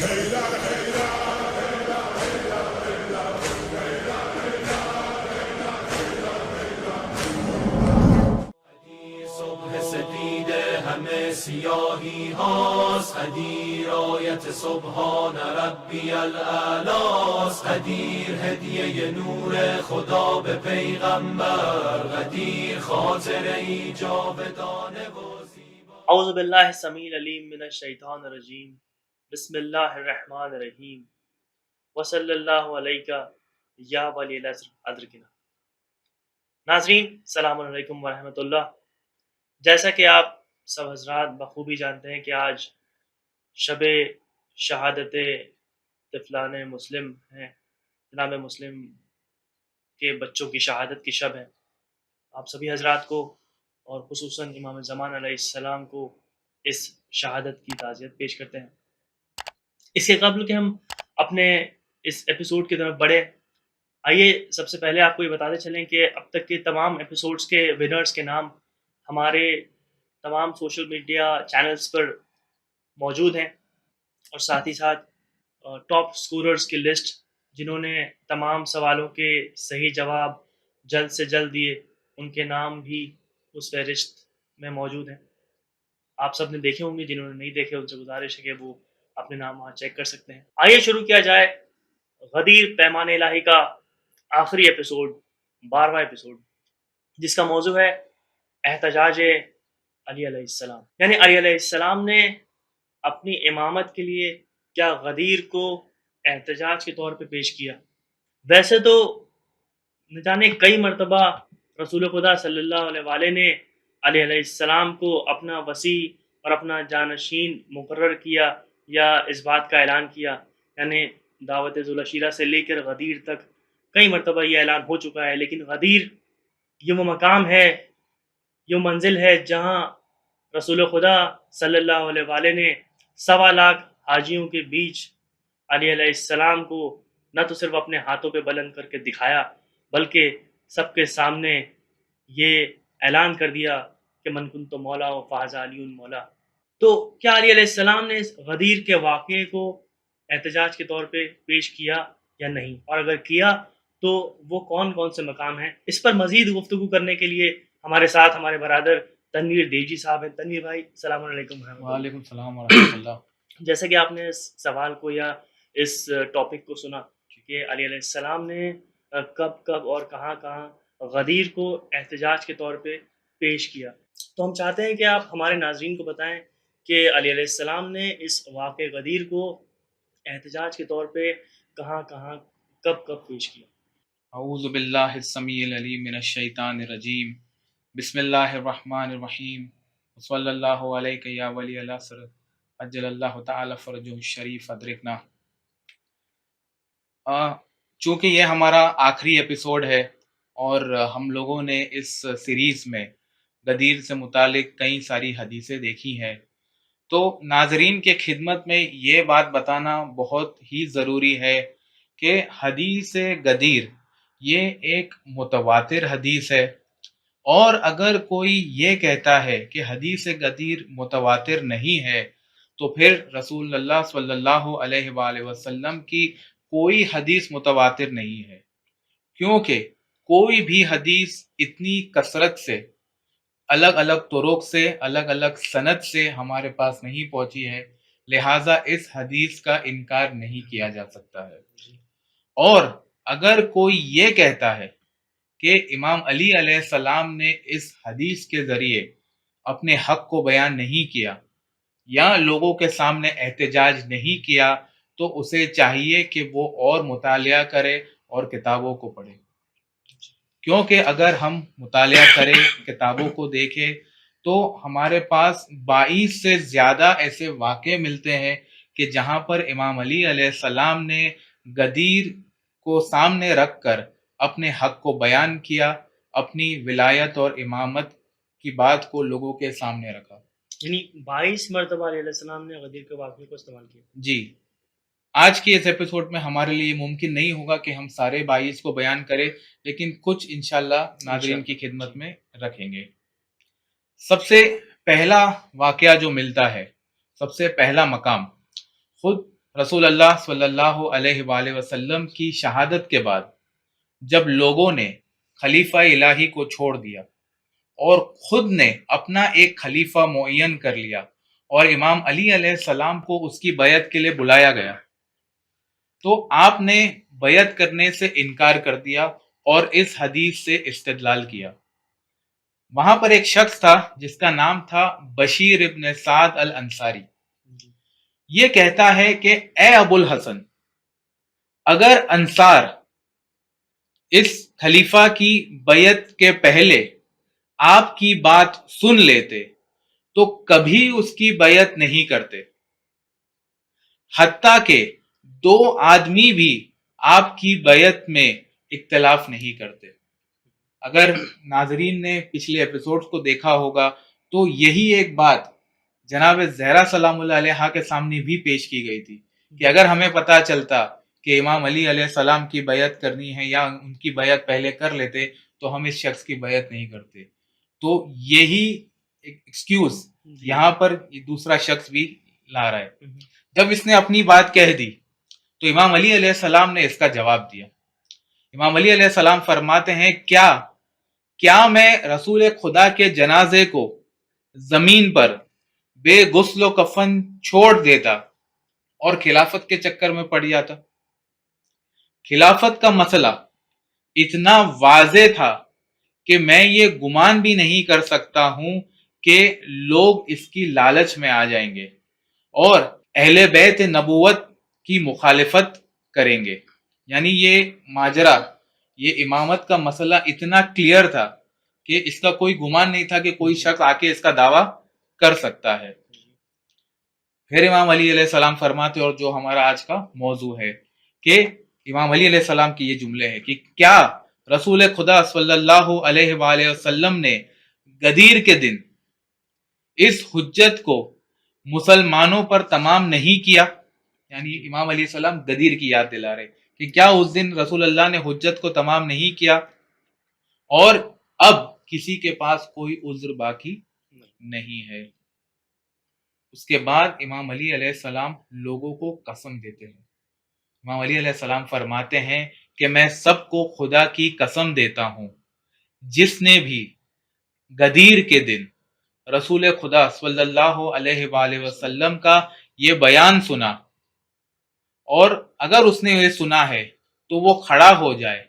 صبح سپید همه سیاهی هاست، هدیر آیت سبحان ربی الاعلاست، هدیر هدیه نور خدا به پیغمبر، غدیر خاطره ای جاودانه و زیبا. اعوذ باللہ السمیع العلیم من الشیطان الرجیم، بسم اللہ الرحمن الرحیم، وصلی اللہ علیہ یا ولی العصر ادرکنا۔ ناظرین السلام علیکم ورحمۃ اللہ۔ جیسا کہ آپ سب حضرات بخوبی جانتے ہیں کہ آج شب شہادت طفلان مسلم ہیں، جناب مسلم کے بچوں کی شہادت کی شب ہے۔ آپ سبھی حضرات کو اور خصوصاً امام زمان علیہ السلام کو اس شہادت کی تعزیت پیش کرتے ہیں۔ اس کے قبل کہ ہم اپنے اس ایپیسوڈ کی طرف بڑھیں، آئیے سب سے پہلے آپ کو یہ بتاتے چلیں کہ اب تک کے تمام ایپیسوڈز کے ونرز کے نام ہمارے تمام سوشل میڈیا چینلز پر موجود ہیں، اور ساتھ ہی ساتھ ٹاپ سکوررز کی لسٹ جنہوں نے تمام سوالوں کے صحیح جواب جلد سے جلد دیے، ان کے نام بھی اس فہرست میں موجود ہیں۔ آپ سب نے دیکھے ہوں گے، جنہوں نے نہیں دیکھے ان سے گزارش ہے کہ وہ اپنے نام وہاں چیک کر سکتے ہیں۔ آئیے شروع کیا جائے غدیر پیمان الہی کا آخری ایپیسوڈ، 12واں ایپیسوڈ، جس کا موضوع ہے احتجاج علی علیہ السلام، یعنی علی علیہ السلام نے اپنی امامت کے لیے کیا غدیر کو احتجاج کے طور پہ پیش کیا۔ ویسے تو نہ جانے کئی مرتبہ رسول خدا صلی اللہ علیہ وآلہ نے علی علیہ السلام کو اپنا وصی اور اپنا جانشین مقرر کیا یا اس بات کا اعلان کیا، یعنی دعوت ذوالعشیرہ سے لے کر غدیر تک کئی مرتبہ یہ اعلان ہو چکا ہے، لیکن غدیر یہ وہ مقام ہے، یہ منزل ہے جہاں رسول خدا صلی اللہ علیہ وآلہ نے 1.25 لاکھ حاجیوں کے بیچ علی علیہ السلام کو نہ تو صرف اپنے ہاتھوں پہ بلند کر کے دکھایا، بلکہ سب کے سامنے یہ اعلان کر دیا کہ من کنت مولا و فاز علی مولا۔ تو کیا علی علیہ السلام نے اس غدیر کے واقعے کو احتجاج کے طور پہ پیش کیا یا نہیں، اور اگر کیا تو وہ کون کون سے مقام ہیں؟ اس پر مزید گفتگو کرنے کے لیے ہمارے ساتھ ہمارے برادر تنویر دیجی صاحب ہیں۔ تنویر بھائی السلام علیکم۔ وعلیکم السلام ورحمۃ اللہ۔ جیسے کہ آپ نے اس سوال کو یا اس ٹاپک کو سنا کہ علی علیہ السلام نے کب اور کہاں غدیر کو احتجاج کے طور پہ پیش کیا، تو ہم چاہتے ہیں کہ آپ ہمارے ناظرین کو بتائیں کہ علی علیہ السلام نے اس واقع غدیر کو احتجاج کے طور پہ کہاں کب پیش کیا۔ اعوذ باللہ السمیع العلیم من الشیطان الرجیم، بسم اللہ الرحمن الرحیم، صلی اللہ علیہ یا ولی العصر عجل اللہ تعالی فرجہ الشریف ادرکنا۔ چونکہ یہ ہمارا آخری ایپیسوڈ ہے اور ہم لوگوں نے اس سیریز میں غدیر سے متعلق کئی ساری حدیثیں دیکھی ہیں، تو ناظرین کے خدمت میں یہ بات بتانا بہت ہی ضروری ہے کہ حدیث غدیر یہ ایک متواتر حدیث ہے، اور اگر کوئی یہ کہتا ہے کہ حدیث غدیر متواتر نہیں ہے تو پھر رسول اللہ صلی اللہ علیہ وآلہ وسلم کی کوئی حدیث متواتر نہیں ہے، کیونکہ کوئی بھی حدیث اتنی کثرت سے الگ الگ طرق سے الگ الگ سند سے ہمارے پاس نہیں پہنچی ہے، لہٰذا اس حدیث کا انکار نہیں کیا جا سکتا ہے۔ اور اگر کوئی یہ کہتا ہے کہ امام علی علیہ السلام نے اس حدیث کے ذریعے اپنے حق کو بیان نہیں کیا یا لوگوں کے سامنے احتجاج نہیں کیا، تو اسے چاہیے کہ وہ اور مطالعہ کرے اور کتابوں کو پڑھے، کیونکہ اگر ہم مطالعہ کریں، کتابوں کو دیکھیں، تو ہمارے پاس 22 سے زیادہ ایسے واقعے ملتے ہیں کہ جہاں پر امام علی علیہ السلام نے غدیر کو سامنے رکھ کر اپنے حق کو بیان کیا، اپنی ولایت اور امامت کی بات کو لوگوں کے سامنے رکھا۔ یعنی 22 مرتبہ علیہ السلام نے غدیر کے واقعے کو استعمال کیا۔ جی، آج کی اس ایپیسوڈ میں ہمارے لیے ممکن نہیں ہوگا کہ ہم سارے 22 کو بیان کریں، لیکن کچھ انشاءاللہ ناظرین کی خدمت میں رکھیں گے۔ سب سے پہلا واقعہ جو ملتا ہے، سب سے پہلا مقام، خود رسول اللہ صلی اللہ علیہ وآلہ وسلم کی شہادت کے بعد جب لوگوں نے خلیفہ الہی کو چھوڑ دیا اور خود نے اپنا ایک خلیفہ معین کر لیا اور امام علی علیہ السلام کو اس کی بیعت کے لیے بلایا گیا، تو آپ نے بیعت کرنے سے انکار کر دیا اور اس حدیث سے استدلال کیا۔ وہاں پر ایک شخص تھا جس کا نام تھا بشیر ابن سعد الانصاری۔ یہ کہتا ہے کہ اے ابو الحسن، اگر انصار اس خلیفہ کی بیعت کے پہلے آپ کی بات سن لیتے تو کبھی اس کی بیعت نہیں کرتے، حتیٰ کہ 2 آدمی بھی آپ کی بیعت میں اختلاف نہیں کرتے۔ اگر ناظرین نے پچھلے ایپیسوڈز کو دیکھا ہوگا تو یہی ایک بات جناب زہرا سلام اللہ علیہا کے سامنے بھی پیش کی گئی تھی کہ اگر ہمیں پتہ چلتا کہ امام علی علیہ السلام کی بیعت کرنی ہے یا ان کی بیعت پہلے کر لیتے تو ہم اس شخص کی بیعت نہیں کرتے۔ تو یہی ایکسکیوز یہاں پر دوسرا شخص بھی لا رہا ہے۔ جب اس نے اپنی بات کہہ دی تو امام علی علیہ السلام نے اس کا جواب دیا۔ امام علی علیہ السلام فرماتے ہیں، کیا میں رسول خدا کے جنازے کو زمین پر بے غسل و کفن چھوڑ دیتا اور خلافت کے چکر میں پڑ جاتا؟ خلافت کا مسئلہ اتنا واضح تھا کہ میں یہ گمان بھی نہیں کر سکتا ہوں کہ لوگ اس کی لالچ میں آ جائیں گے اور اہل بیت نبوت کی مخالفت کریں گے۔ یعنی یہ ماجرا، یہ امامت کا مسئلہ اتنا کلیئر تھا کہ اس کا کوئی گمان نہیں تھا کہ کوئی شخص آ کے اس کا دعویٰ کر سکتا ہے۔ پھر امام علی علیہ السلام فرماتے، اور جو ہمارا آج کا موضوع ہے، کہ امام علی علیہ السلام کی یہ جملے ہیں کہ کیا رسول خدا صلی اللہ علیہ وآلہ وسلم نے غدیر کے دن اس حجت کو مسلمانوں پر تمام نہیں کیا؟ یعنی امام علیہ السلام غدیر کی یاد دلا رہے کہ کیا اس دن رسول اللہ نے حجت کو تمام نہیں کیا اور اب کسی کے پاس کوئی عذر باقی نہیں ہے۔ اس کے بعد امام علی علیہ السلام لوگوں کو قسم دیتے ہیں۔ امام علی علیہ السلام فرماتے ہیں کہ میں سب کو خدا کی قسم دیتا ہوں، جس نے بھی غدیر کے دن رسول خدا صلی اللہ علیہ وآلہ وسلم کا یہ بیان سنا، اور اگر اس نے یہ سنا ہے تو وہ کھڑا ہو جائے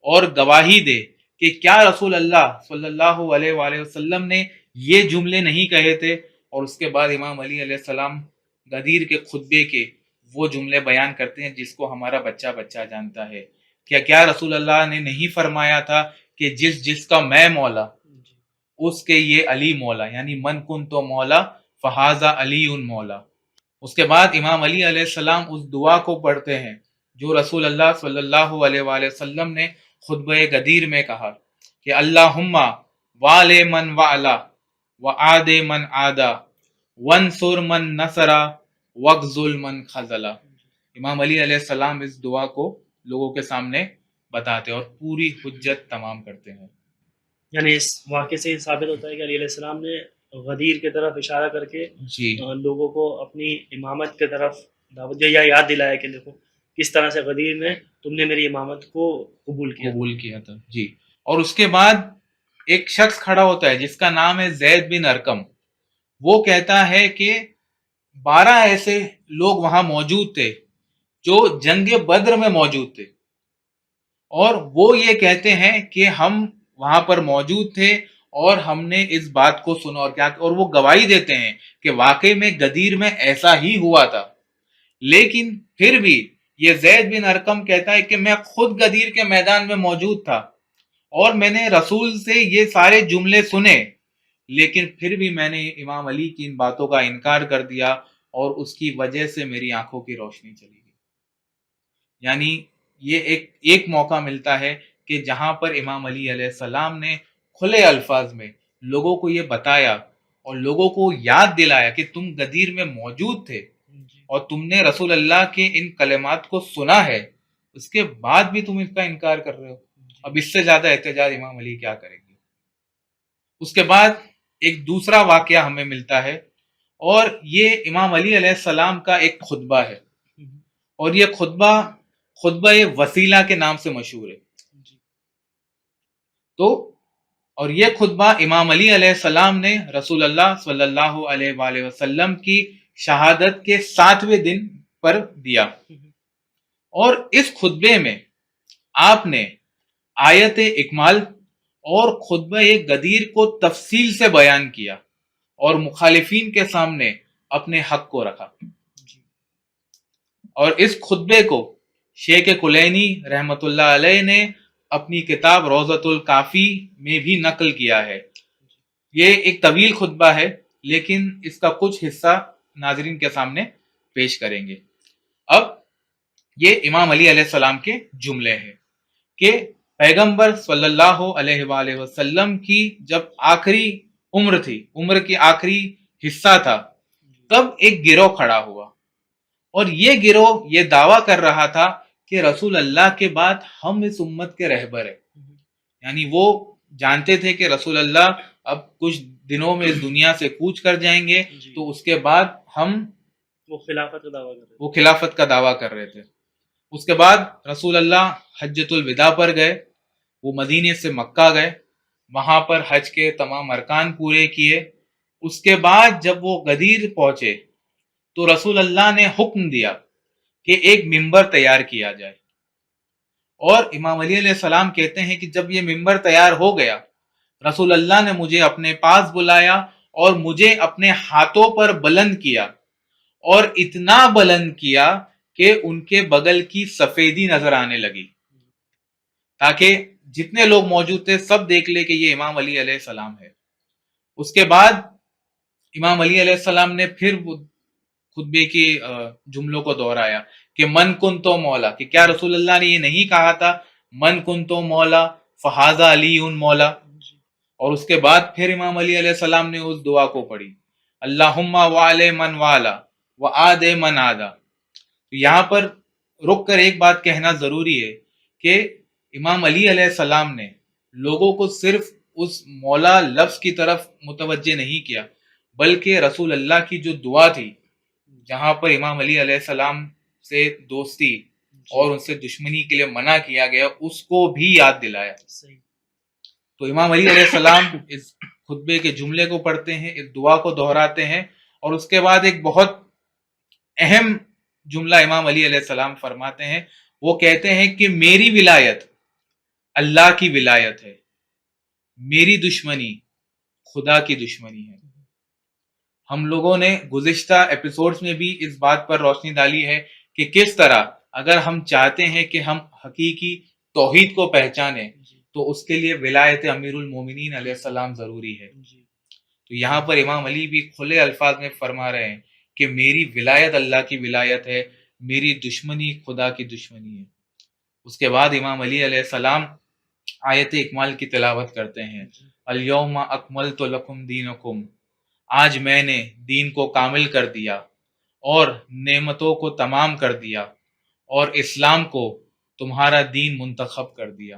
اور گواہی دے کہ کیا رسول اللہ صلی اللہ علیہ وآلہ وسلم نے یہ جملے نہیں کہے تھے۔ اور اس کے بعد امام علی علیہ السلام غدیر کے خطبے کے وہ جملے بیان کرتے ہیں جس کو ہمارا بچہ بچہ جانتا ہے کہ کیا رسول اللہ نے نہیں فرمایا تھا کہ جس کا میں مولا اس کے یہ علی مولا، یعنی من کن تو مولا فہذا علی مولا۔ اس کے بعد امام علی علیہ السلام اس دعا کو پڑھتے ہیں جو رسول اللہ صلی اللہ علیہ وآلہ وسلم نے خطبہ غدیر میں کہا کہ اللہم والے من والا وعاد من عادا وانصر من نصرا وخذل من خذلا۔ امام علی علیہ السلام اس دعا کو لوگوں کے سامنے بتاتے اور پوری حجت تمام کرتے ہیں۔ یعنی اس واقعے سے یہ ثابت ہوتا ہے کہ علی علیہ السلام نے غدیر کی طرف اشارہ کر کے لوگوں کو اپنی امامت کی طرف دعوت دیا، یا یاد دلایا کہ دیکھو کس طرح سے غدیر میں تم نے میری امامت کو قبول کیا تھا۔ جی، اور اس کے بعد ایک شخص کھڑا ہوتا ہے جس کا نام ہے زید بن ارقم۔ وہ کہتا ہے کہ 12 ایسے لوگ وہاں موجود تھے جو جنگ بدر میں موجود تھے، اور وہ یہ کہتے ہیں کہ ہم وہاں پر موجود تھے اور ہم نے اس بات کو سنا، اور وہ گواہی دیتے ہیں کہ واقعی میں غدیر میں ایسا ہی ہوا تھا۔ لیکن پھر بھی یہ زید بن ارقم کہتا ہے کہ میں خود غدیر کے میدان میں موجود تھا اور میں نے رسول سے یہ سارے جملے سنے، لیکن پھر بھی میں نے امام علی کی ان باتوں کا انکار کر دیا اور اس کی وجہ سے میری آنکھوں کی روشنی چلی گئی۔ یعنی یہ ایک موقع ملتا ہے کہ جہاں پر امام علی علیہ السلام نے کھلے الفاظ میں لوگوں کو یہ بتایا اور لوگوں کو یاد دلایا کہ تم غدیر میں موجود تھے اور تم نے رسول اللہ کے ان کلمات کو سنا ہے، اس کے بعد بھی تم اس کا انکار کر رہے ہو۔ اب اس سے زیادہ احتجاج امام علی کیا کریں گے؟ اس کے بعد ایک دوسرا واقعہ ہمیں ملتا ہے، اور یہ امام علی علیہ السلام کا ایک خطبہ ہے اور یہ خطبہ وسیلہ کے نام سے مشہور ہے. تو اور یہ خطبہ امام علی علیہ السلام نے رسول اللہ صلی اللہ علیہ وآلہ وسلم کی شہادت کے 7ویں دن پر دیا. اور اس خطبے میں آپ نے آیت اکمال اور خطبہ غدیر کو تفصیل سے بیان کیا اور مخالفین کے سامنے اپنے حق کو رکھا. اور اس خطبے کو شیخ کلینی رحمت اللہ علیہ نے اپنی کتاب روضۃ الکافی میں بھی نقل کیا ہے. یہ ایک طویل خطبہ ہے لیکن اس کا کچھ حصہ ناظرین کے سامنے پیش کریں گے. اب یہ امام علی علیہ السلام کے جملے ہیں کہ پیغمبر صلی اللہ علیہ وآلہ وسلم کی جب آخری عمر تھی، عمر کی آخری حصہ تھا، تب ایک گروہ کھڑا ہوا اور یہ گروہ یہ دعویٰ کر رہا تھا کہ رسول اللہ کے بعد ہم اس امت کے رہبر ہیں. یعنی وہ جانتے تھے کہ رسول اللہ اب کچھ دنوں میں اس دنیا سے کوچ کر جائیں گے، تو اس کے بعد ہم وہ خلافت کا دعویٰ کر رہے تھے. اس کے بعد رسول اللہ حجۃ الوداع پر گئے، وہ مدینے سے مکہ گئے، وہاں پر حج کے تمام ارکان پورے کیے. اس کے بعد جب وہ غدیر پہنچے تو رسول اللہ نے حکم دیا کہ ایک ممبر تیار کیا جائے. اور امام علی علیہ السلام کہتے ہیں کہ جب یہ ممبر تیار ہو گیا، رسول اللہ نے مجھے اپنے پاس بلایا اور مجھے اپنے ہاتھوں پر بلند کیا، اور اتنا بلند کیا کہ ان کے بغل کی سفیدی نظر آنے لگی، تاکہ جتنے لوگ موجود تھے سب دیکھ لے کہ یہ امام علی علیہ السلام ہے. اس کے بعد امام علی علیہ السلام نے پھر وہ خطبے کی جملوں کو دہرایا کہ من کن تو مولا، کہ کیا رسول اللہ نے یہ نہیں کہا تھا من کن تو مولا فہذا علی مولا. اور اس کے بعد پھر امام علی علیہ السلام نے اس دعا کو پڑھی، اللہم وعلی من والا وعاد من عادا. یہاں پر رک کر ایک بات کہنا ضروری ہے کہ امام علی علیہ السلام نے لوگوں کو صرف اس مولا لفظ کی طرف متوجہ نہیں کیا، بلکہ رسول اللہ کی جو دعا تھی جہاں پر امام علی علیہ السلام سے دوستی اور ان سے دشمنی کے لیے منع کیا گیا، اس کو بھی یاد دلایا. تو امام علی علیہ السلام اس خطبے کے جملے کو پڑھتے ہیں، اس دعا کو دہراتے ہیں، اور اس کے بعد ایک بہت اہم جملہ امام علی علیہ السلام فرماتے ہیں. وہ کہتے ہیں کہ میری ولایت اللہ کی ولایت ہے، میری دشمنی خدا کی دشمنی ہے. ہم لوگوں نے گزشتہ ایپیسوڈز میں بھی اس بات پر روشنی ڈالی ہے کہ کس طرح اگر ہم چاہتے ہیں کہ ہم حقیقی توحید کو پہچانیں تو اس کے لیے ولایت امیر المومنین علیہ السلام ضروری ہے. تو یہاں پر امام علی بھی کھلے الفاظ میں فرما رہے ہیں کہ میری ولایت اللہ کی ولایت ہے، میری دشمنی خدا کی دشمنی ہے. اس کے بعد امام علی علیہ السلام آیت اکمال کی تلاوت کرتے ہیں، الیوم اکملت لکم دینکم، آج میں نے دین کو کامل کر دیا اور نعمتوں کو تمام کر دیا اور اسلام کو تمہارا دین منتخب کر دیا.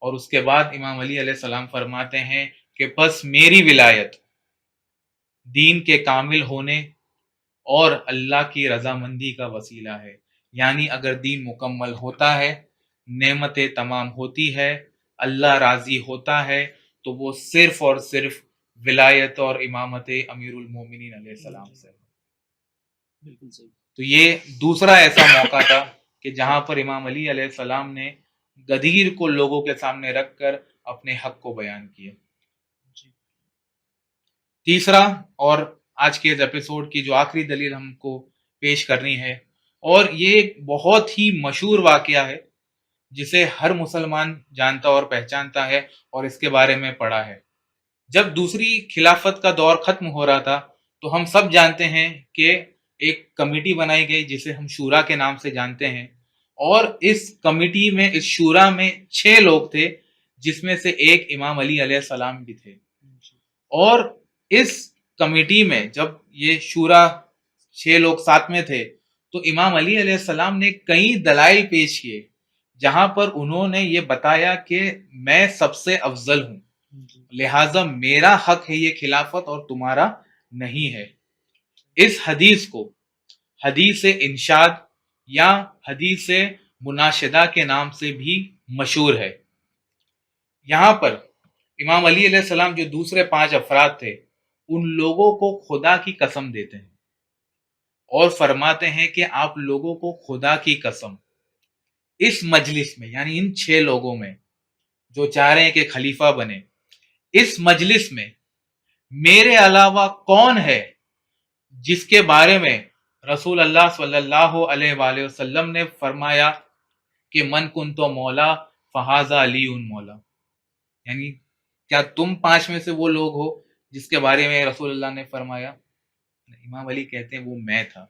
اور اس کے بعد امام علی علیہ السلام فرماتے ہیں کہ بس میری ولایت دین کے کامل ہونے اور اللہ کی رضامندی کا وسیلہ ہے. یعنی اگر دین مکمل ہوتا ہے، نعمتیں تمام ہوتی ہے، اللہ راضی ہوتا ہے، تو وہ صرف اور صرف ولایت اور امامت امیر المومنین علیہ السلام سے. بالکل صحیح. تو یہ دوسرا ایسا موقع تھا کہ جہاں پر امام علی علیہ السلام نے غدیر کو لوگوں کے سامنے رکھ کر اپنے حق کو بیان کیا. تیسرا اور آج کے اس ایپیسوڈ کی جو آخری دلیل ہم کو پیش کرنی ہے، اور یہ ایک بہت ہی مشہور واقعہ ہے جسے ہر مسلمان جانتا اور پہچانتا ہے اور اس کے بارے میں پڑھا ہے. جب دوسری خلافت کا دور ختم ہو رہا تھا تو ہم سب جانتے ہیں کہ ایک کمیٹی بنائی گئی جسے ہم شورا کے نام سے جانتے ہیں، اور اس کمیٹی میں، اس شورا میں 6 لوگ تھے، جس میں سے ایک امام علی علیہ السلام بھی تھے. اور اس کمیٹی میں جب یہ شورا 6 لوگ ساتھ میں تھے تو امام علی علیہ السلام نے کئی دلائل پیش کیے جہاں پر انہوں نے یہ بتایا کہ میں سب سے افضل ہوں، لہٰذا میرا حق ہے یہ خلافت اور تمہارا نہیں ہے. اس حدیث کو حدیث انشاد یا حدیث مناشدہ کے نام سے بھی مشہور ہے۔ یہاں پر امام علی علیہ السلام جو دوسرے 5 افراد تھے ان لوگوں کو خدا کی قسم دیتے ہیں اور فرماتے ہیں کہ آپ لوگوں کو خدا کی قسم اس مجلس میں، یعنی ان 6 لوگوں میں جو چاہ رہے ہیں کہ خلیفہ بنے، اس مجلس میں میرے علاوہ کون ہے جس کے بارے میں رسول اللہ صلی اللہ علیہ وآلہ وسلم نے فرمایا کہ من کنتو مولا فہذا علی مولا، یعنی کیا تم 5 میں سے وہ لوگ ہو جس کے بارے میں رسول اللہ نے فرمایا؟ امام علی کہتے ہیں وہ میں تھا۔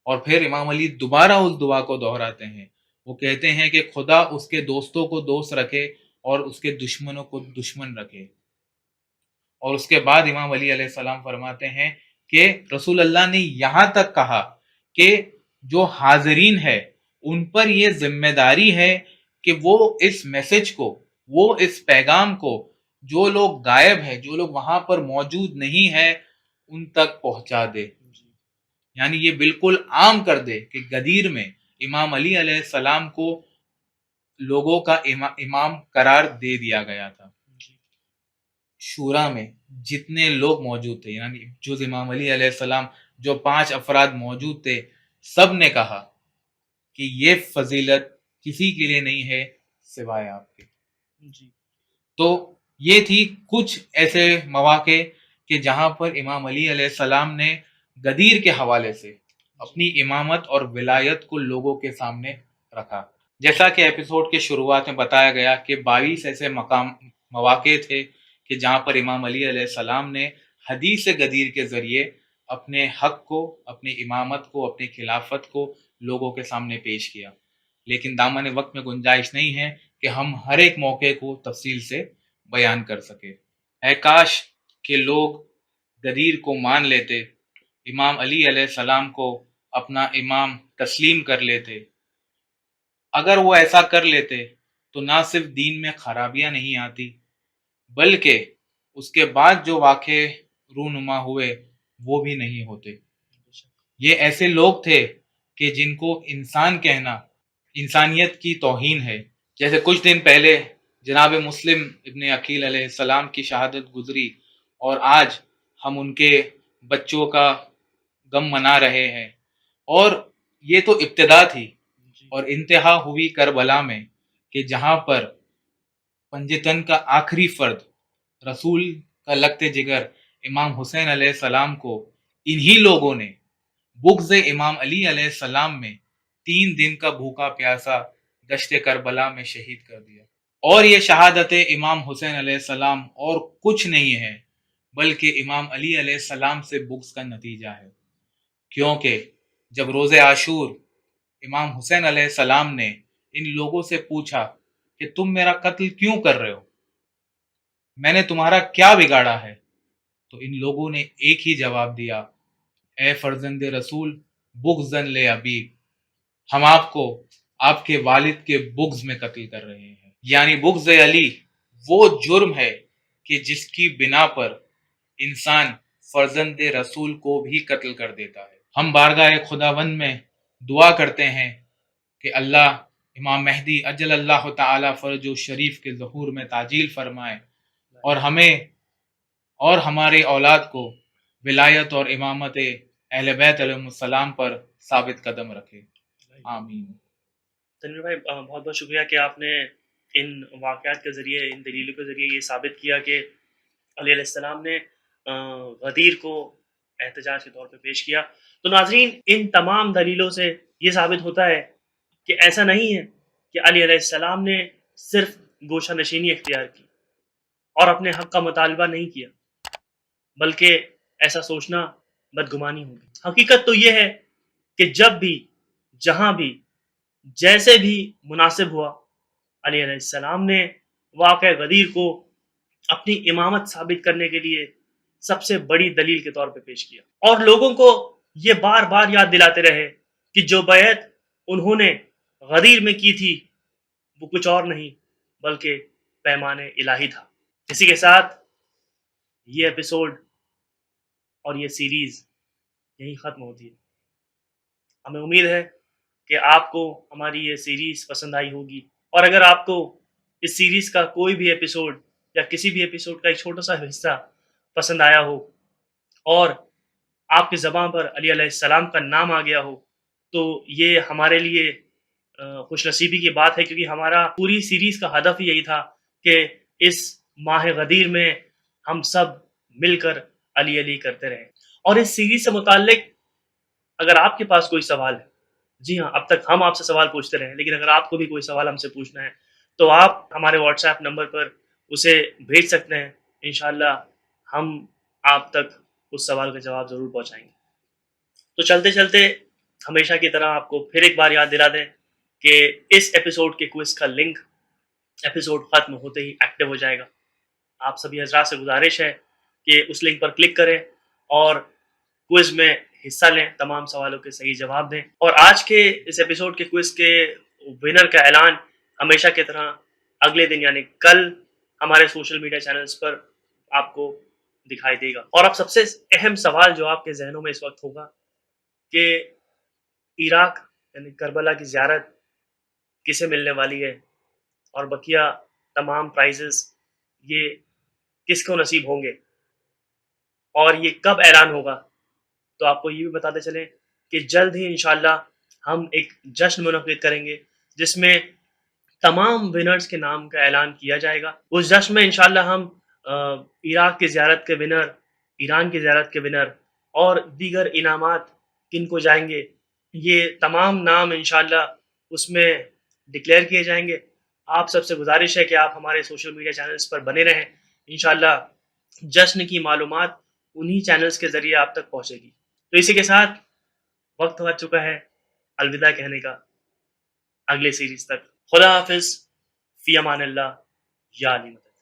اور پھر امام علی دوبارہ اس دعا کو دہراتے ہیں، وہ کہتے ہیں کہ خدا اس کے دوستوں کو دوست رکھے اور اس کے دشمنوں کو دشمن رکھے۔ اور اس کے بعد امام علی علیہ السلام فرماتے ہیں کہ رسول اللہ نے یہاں تک کہا کہ جو حاضرین ہے ان پر یہ ذمہ داری ہے کہ وہ اس میسج کو، وہ اس پیغام کو جو لوگ غائب ہیں، جو لوگ وہاں پر موجود نہیں ہیں، ان تک پہنچا دے۔ یعنی یہ بالکل عام کر دے کہ غدیر میں امام علی علیہ السلام کو لوگوں کا امام قرار دے دیا گیا تھا۔ شورا میں جتنے لوگ موجود تھے، یعنی جز امام علی علیہ السلام جو 5 افراد موجود تھے، سب نے کہا کہ یہ فضیلت کسی کے لیے نہیں ہے سوائے آپ کے۔ تو یہ تھی کچھ ایسے مواقع کہ جہاں پر امام علی علیہ السلام نے غدیر کے حوالے سے اپنی امامت اور ولایت کو لوگوں کے سامنے رکھا۔ جیسا کہ ایپیسوڈ کے شروعات میں بتایا گیا کہ 22 ایسے مواقع تھے کہ جہاں پر امام علی علیہ السلام نے حدیث غدیر کے ذریعے اپنے حق کو، اپنی امامت کو، اپنی خلافت کو لوگوں کے سامنے پیش کیا۔ لیکن دامن وقت میں گنجائش نہیں ہے کہ ہم ہر ایک موقع کو تفصیل سے بیان کر سکے۔ اے کاش کہ لوگ غدیر کو مان لیتے، امام علی علیہ السلام کو اپنا امام تسلیم کر لیتے۔ اگر وہ ایسا کر لیتے تو نہ صرف دین میں خرابیاں نہیں آتی، بلکہ اس کے بعد جو واقع رونما ہوئے وہ بھی نہیں ہوتے۔ یہ ایسے لوگ تھے کہ جن کو انسان کہنا انسانیت کی توہین ہے۔ جیسے کچھ دن پہلے جناب مسلم ابن عقیل علیہ السلام کی شہادت گزری اور آج ہم ان کے بچوں کا غم منا رہے ہیں، اور یہ تو ابتدا تھی اور انتہا ہوئی کربلا میں کہ جہاں پر پنجتن کا آخری فرد، رسول کا لگتے جگر امام حسین علیہ السلام کو انہی لوگوں نے بغض امام علی علیہ السلام میں 3 دن کا بھوکا پیاسا دشت کربلا میں شہید کر دیا۔ اور یہ شہادت امام حسین علیہ السلام اور کچھ نہیں ہے بلکہ امام علی علیہ السلام سے بغض کا نتیجہ ہے، کیونکہ جب روز عاشور امام حسین علیہ السلام نے ان لوگوں سے پوچھا کہ تم میرا قتل کیوں کر رہے ہو، میں نے تمہارا کیا بگاڑا ہے، تو ان لوگوں نے ایک ہی جواب دیا، اے فرزند رسول بغضاً لے ابی، ہم آپ کو آپ کے والد کے بغض میں قتل کر رہے ہیں۔ یعنی بغض علی وہ جرم ہے کہ جس کی بنا پر انسان فرزند رسول کو بھی قتل کر دیتا ہے۔ ہم بارگاہ خداوند میں دعا کرتے ہیں کہ اللہ امام مہدی اجل اللہ تعالی فرج و شریف کے ظہور میں تعجیل فرمائے اور ہمیں اور ہمارے اولاد کو ولایت اور امامت اہل بیت علیہ السلام پر ثابت قدم رکھے، آمین۔ تنویر بھائی بہت بہت شکریہ کہ آپ نے ان واقعات کے ذریعے، ان دلیلوں کے ذریعے یہ ثابت کیا کہ علی علیہ السلام نے غدیر کو احتجاج کے طور پہ پیش کیا۔ تو ناظرین، ان تمام دلیلوں سے یہ ثابت ہوتا ہے کہ ایسا نہیں ہے کہ علی علیہ السلام نے صرف گوشہ نشینی اختیار کی اور اپنے حق کا مطالبہ نہیں کیا، بلکہ ایسا سوچنا بدگمانی ہوگی۔ حقیقت تو یہ ہے کہ جب بھی، جہاں بھی، جیسے بھی مناسب ہوا، علی علیہ السلام نے واقع غدیر کو اپنی امامت ثابت کرنے کے لیے سب سے بڑی دلیل کے طور پہ پیش کیا، اور لوگوں کو یہ بار بار یاد دلاتے رہے کہ جو بیعت انہوں نے غدیر میں کی تھی وہ کچھ اور نہیں بلکہ پیمان الہی تھا۔ اسی کے ساتھ یہ ایپیسوڈ اور یہ سیریز یہیں ختم ہوتی ہے۔ ہمیں امید ہے کہ آپ کو ہماری یہ سیریز پسند آئی ہوگی، اور اگر آپ کو اس سیریز کا کوئی بھی ایپیسوڈ یا کسی بھی ایپیسوڈ کا ایک چھوٹا سا حصہ پسند آیا ہو اور آپ کی زبان پر علی علیہ السلام کا نام آ گیا ہو، تو یہ ہمارے لیے خوش نصیبی کی بات ہے، کیونکہ ہمارا پوری سیریز کا ہدف یہی تھا کہ اس ماہ غدیر میں ہم سب مل کر علی علی کرتے رہیں۔ اور اس سیریز سے متعلق اگر آپ کے پاس کوئی سوال ہے، جی ہاں، اب تک ہم آپ سے سوال پوچھتے رہے، لیکن اگر آپ کو بھی کوئی سوال ہم سے پوچھنا ہے تو آپ ہمارے واٹس ایپ نمبر پر اسے بھیج سکتے ہیں، انشاءاللہ ہم آپ تک اس سوال کا جواب ضرور پہنچائیں گے۔ تو چلتے چلتے ہمیشہ کی طرح آپ کو پھر ایک بار یاد دلا دیں کہ اس ایپیسوڈ کے کوئز کا لنک ایپیسوڈ ختم ہوتے ہی ایکٹیو ہو جائے گا۔ آپ سبھی حضرات سے گزارش ہے کہ اس لنک پر کلک کریں اور کوئز میں حصہ لیں، تمام سوالوں کے صحیح جواب دیں۔ اور آج کے اس ایپیسوڈ کے کوئز کے ونر کا اعلان ہمیشہ کی طرح اگلے دن یعنی کل ہمارے سوشل میڈیا چینلز پر آپ کو دکھائی دے گا۔ اور اب سب سے اہم سوال جو آپ کے ذہنوں میں اس وقت ہوگا کہ عراق یعنی کربلا کی زیارت کسے ملنے والی ہے اور بقیہ تمام پرائزز یہ کس کو نصیب ہوں گے اور یہ کب اعلان ہوگا۔ تو آپ کو یہ بھی بتاتے چلیں کہ جلد ہی انشاءاللہ ہم ایک جشن منعقد کریں گے جس میں تمام ونرز کے نام کا اعلان کیا جائے گا۔ اس جشن میں انشاءاللہ ہم عراق کی زیارت کے ونر، ایران کی زیارت کے ونر اور دیگر انعامات کن کو جائیں گے، یہ تمام نام انشاءاللہ اس میں ڈکلیئر کیے جائیں گے۔ آپ سب سے گزارش ہے کہ آپ ہمارے سوشل میڈیا چینلز پر بنے رہیں، انشاءاللہ جشن کی معلومات انہی چینلز کے ذریعے آپ تک پہنچے گی۔ تو اسی کے ساتھ وقت ہو چکا ہے الوداع کہنے کا، اگلے سیریز تک خدا حافظ، فی امان اللہ، یا علی مدد۔